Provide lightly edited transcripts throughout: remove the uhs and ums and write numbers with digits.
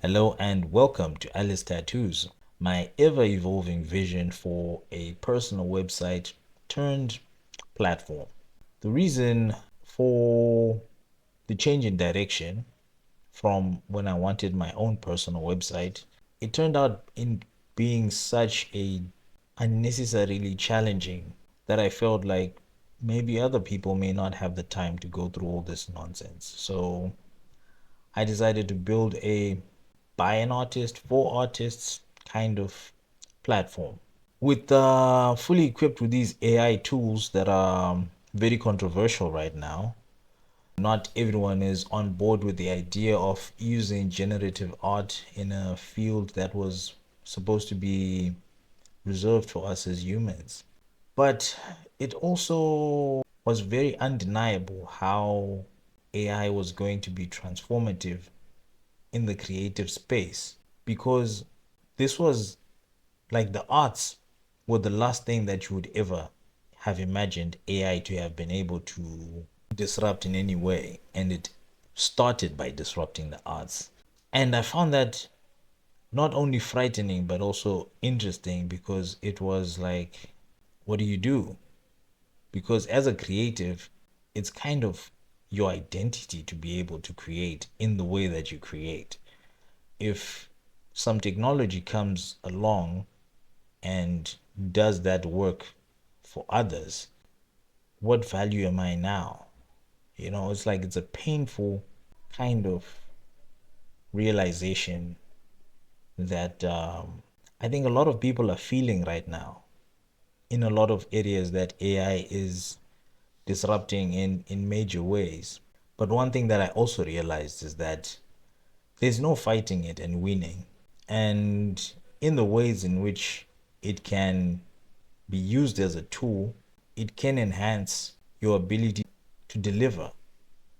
Hello and welcome to Alice Tattoos, my ever-evolving vision for a personal website turned platform. The reason for the change in direction from when I wanted my own personal website, it turned out in being such a unnecessarily challenging that I felt like maybe other people may not have the time to go through all this nonsense. So I decided to build a by an artist for artists kind of platform. With fully equipped with these AI tools that are very controversial right now, not everyone is on board with the idea of using generative art in a field that was supposed to be reserved for us as humans. But it also was very undeniable how AI was going to be transformative in the creative space because this was like the arts were the last thing that you would ever have imagined AI to have been able to disrupt in any way. And it started by disrupting the arts. And I found that not only frightening, but also interesting because it was like, what do you do? Because as a creative, it's kind of your identity to be able to create in the way that you create. If some technology comes along and does that work for others, what value am I now? It's like it's a painful kind of realization that I think a lot of people are feeling right now in a lot of areas that AI is disrupting in major ways. But one thing that I also realized is that there's no fighting it and winning. And in the ways in which it can be used as a tool, it can enhance your ability to deliver,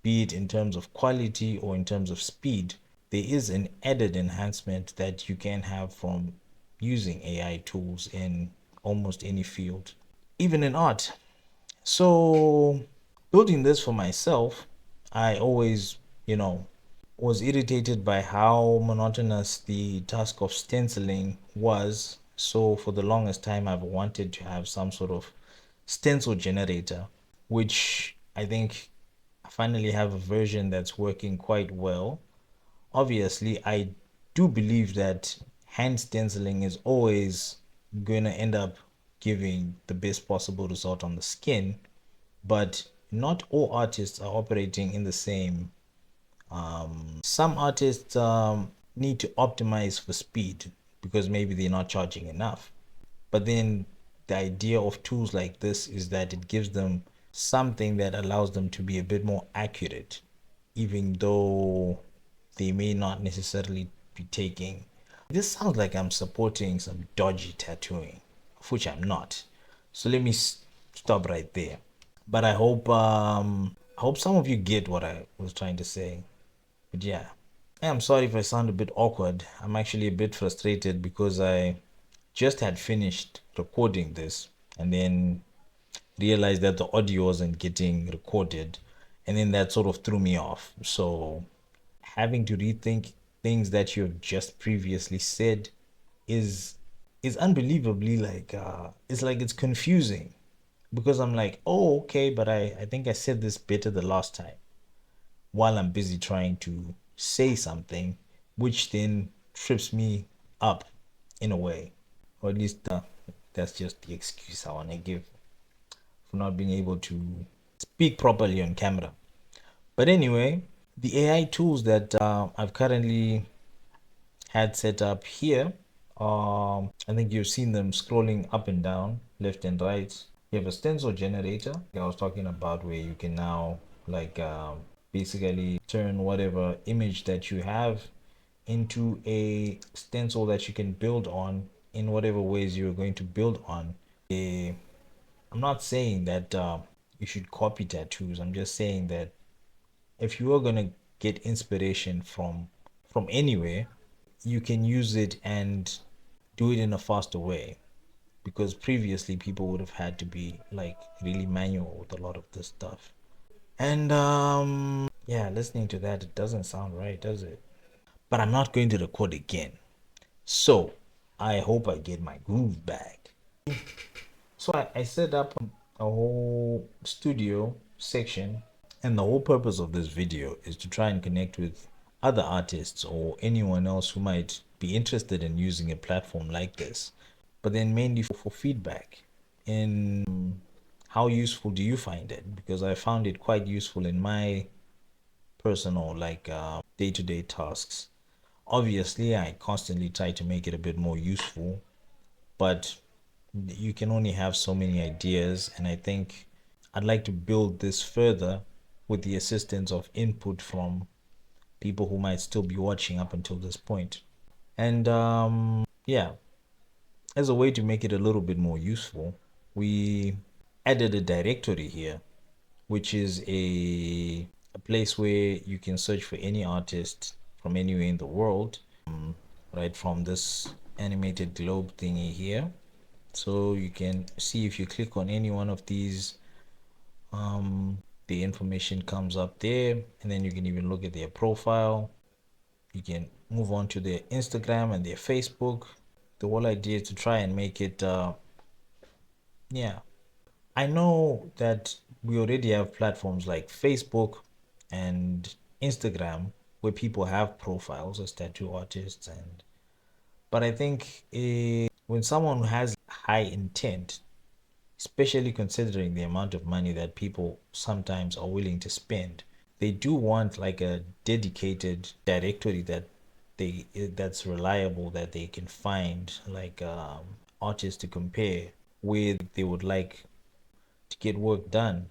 be it in terms of quality or in terms of speed. There is an added enhancement that you can have from using AI tools in almost any field, even in art. So, building this for myself, I always, was irritated by how monotonous the task of stenciling was. So, for the longest time, I've wanted to have some sort of stencil generator, which I think I finally have a version that's working quite well. Obviously, I do believe that hand stenciling is always going to end up giving the best possible result on the skin, but not all artists are operating in the same. Some artists need to optimize for speed because maybe they're not charging enough. But then the idea of tools like this is that it gives them something that allows them to be a bit more accurate, even though they may not necessarily be taking. This sounds like I'm supporting some dodgy tattooing, of which I'm not. So let me stop right there. But I hope some of you get what I was trying to say. But yeah. I'm sorry if I sound a bit awkward. I'm actually a bit frustrated because I just had finished recording this and then realized that the audio wasn't getting recorded, and then that sort of threw me off. So having to rethink things that you've just previously said is is unbelievably it's like it's confusing because I'm like, oh, okay, but I think I said this better the last time while I'm busy trying to say something, which then trips me up in a way. Or at least that's just the excuse I want to give for not being able to speak properly on camera. But anyway, the AI tools that I've currently had set up here, I think you've seen them scrolling up and down, left and right. You have a stencil generator I was talking about where you can now like basically turn whatever image that you have into a stencil that you can build on in whatever ways you're going to build on. I'm not saying that you should copy tattoos. I'm just saying that if you are gonna get inspiration from anywhere, you can use it and do it in a faster way. Because previously people would have had to be like really manual with a lot of this stuff. And yeah, listening to that, it doesn't sound right, does it? but I'm not going to record again. So I hope I get my groove back. So I set up a whole studio section, and the whole purpose of this video is to try and connect with other artists or anyone else who might be interested in using a platform like this, but then mainly for feedback in how useful do you find it? Because I found it quite useful in my personal, like, day-to-day tasks. Obviously, I constantly try to make it a bit more useful, but you can only have so many ideas, and I think I'd like to build this further with the assistance of input from people who might still be watching up until this point. And yeah, as a way to make it a little bit more useful, we added a directory here, which is a place where you can search for any artist from anywhere in the world, right from this animated globe thingy here. So you can see if you click on any one of these, the information comes up there, and then you can even look at their profile. You can move on to their Instagram and their Facebook. The whole idea is to try and make it, yeah. I know that we already have platforms like Facebook and Instagram where people have profiles as tattoo artists, and but I think when someone has high intent, especially considering the amount of money that people sometimes are willing to spend, they do want like a dedicated directory that's reliable, that they can find like artists to compare with, they would like to get work done.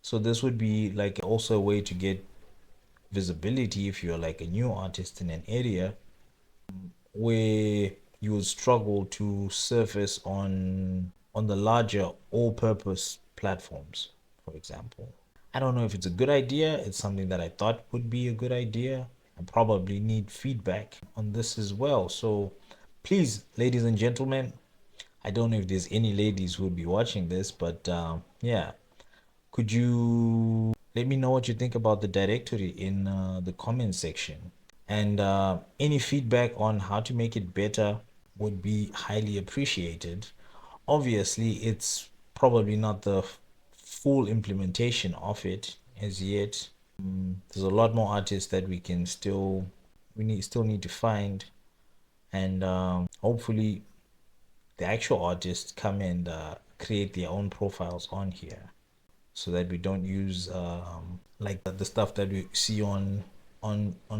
So this would be like also a way to get visibility if you're like a new artist in an area where you would struggle to surface on the larger all-purpose platforms, for example. I don't know if it's a good idea. It's something that I thought would be a good idea. I probably need feedback on this as well. So please, ladies and gentlemen, I don't know if there's any ladies who would be watching this, but yeah, could you let me know what you think about the directory in the comment section? And any feedback on how to make it better would be highly appreciated. Obviously, it's probably not the full implementation of it as yet. There's a lot more artists that we still need to find, and hopefully the actual artists come and create their own profiles on here, so that we don't use like the stuff that we see on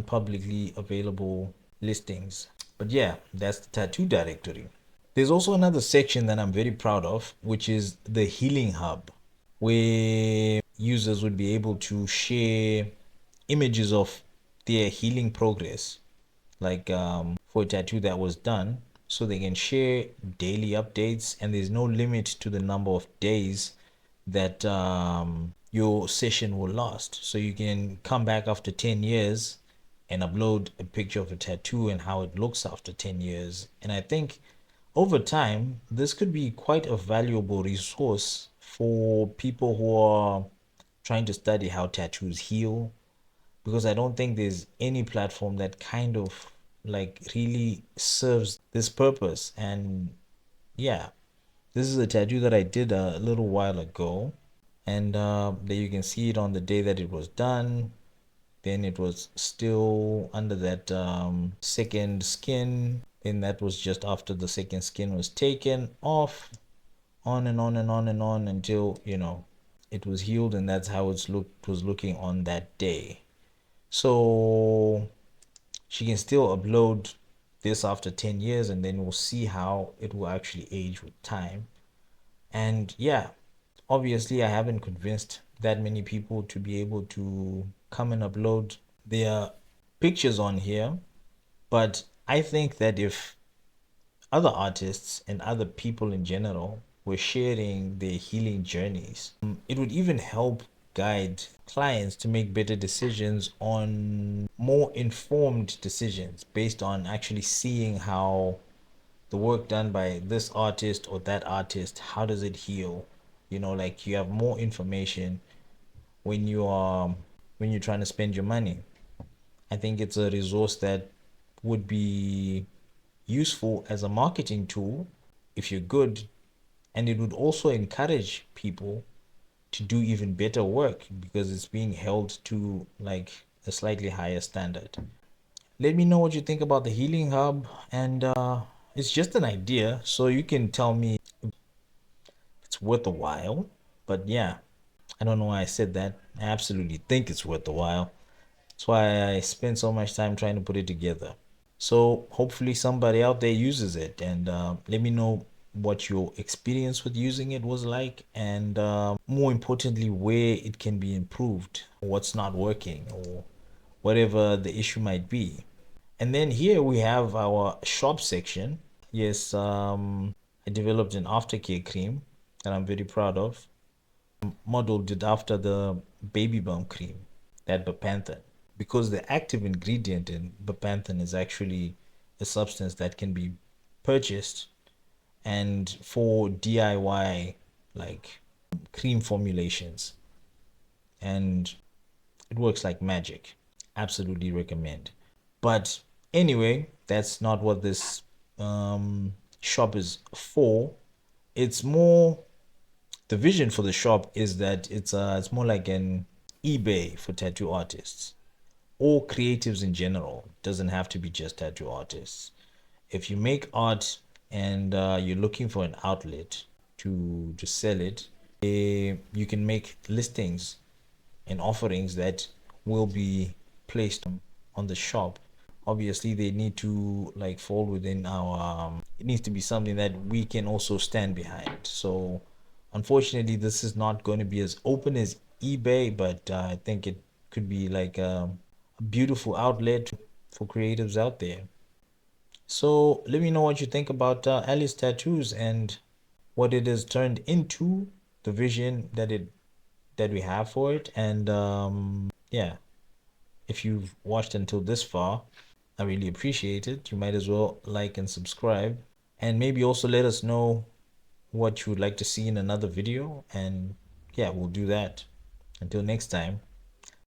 publicly available listings. But yeah, that's the tattoo directory. There's also another section that I'm very proud of, which is the healing hub, where users would be able to share images of their healing progress, like for a tattoo that was done, so they can share daily updates, and there's no limit to the number of days that your session will last. So you can come back after 10 years and upload a picture of a tattoo and how it looks after 10 years. And I think over time, this could be quite a valuable resource for people who are trying to study how tattoos heal, because I don't think there's any platform that kind of like really serves this purpose. And yeah, this is a tattoo that I did a little while ago, and there you can see it on the day that it was done. Then it was still under that second skin. Then that was just after the second skin was taken off, on and on and on and on until it was healed, and that's how it was looking on that day. So she can still upload this after 10 years, and then we'll see how it will actually age with time. And yeah, obviously I haven't convinced that many people to be able to come and upload their pictures on here, but I think that if other artists and other people in general were sharing their healing journeys, it would even help guide clients to make better decisions, on more informed decisions based on actually seeing how the work done by this artist or that artist, how does it heal? Like, you have more information when you're trying to spend your money. I think it's a resource that would be useful as a marketing tool if you're good, and it would also encourage people to do even better work because it's being held to like a slightly higher standard. Let me know what you think about the Healing Hub, and it's just an idea, so you can tell me if it's worth a while. But yeah, I don't know why I said that. I absolutely think it's worth a while. That's why I spent so much time trying to put it together. So hopefully somebody out there uses it, and let me know what your experience with using it was like, and more importantly, where it can be improved, what's not working, or whatever the issue might be. And then here we have our shop section. Yes, I developed an aftercare cream that I'm very proud of. Modeled it after the baby bump cream, that bepanthen, because the active ingredient in bepanthen is actually a substance that can be purchased and for DIY like cream formulations, and it works like magic. Absolutely recommend. But anyway, that's not what this shop is for. It's more, the vision for the shop is that it's more like an eBay for tattoo artists or creatives in general. It doesn't have to be just tattoo artists. If you make art and you're looking for an outlet to sell it, you can make listings and offerings that will be placed on the shop. Obviously, they need to like fall within our. It needs to be something that we can also stand behind. So, unfortunately, this is not going to be as open as eBay, but I think it could be like a beautiful outlet for creatives out there. So let me know what you think about Alice Tattoos and what it has turned into, the vision that we have for it, and yeah, if you've watched until this far, I really appreciate it. You might as well like and subscribe, and maybe also let us know what you would like to see in another video, and yeah, we'll do that. Until next time.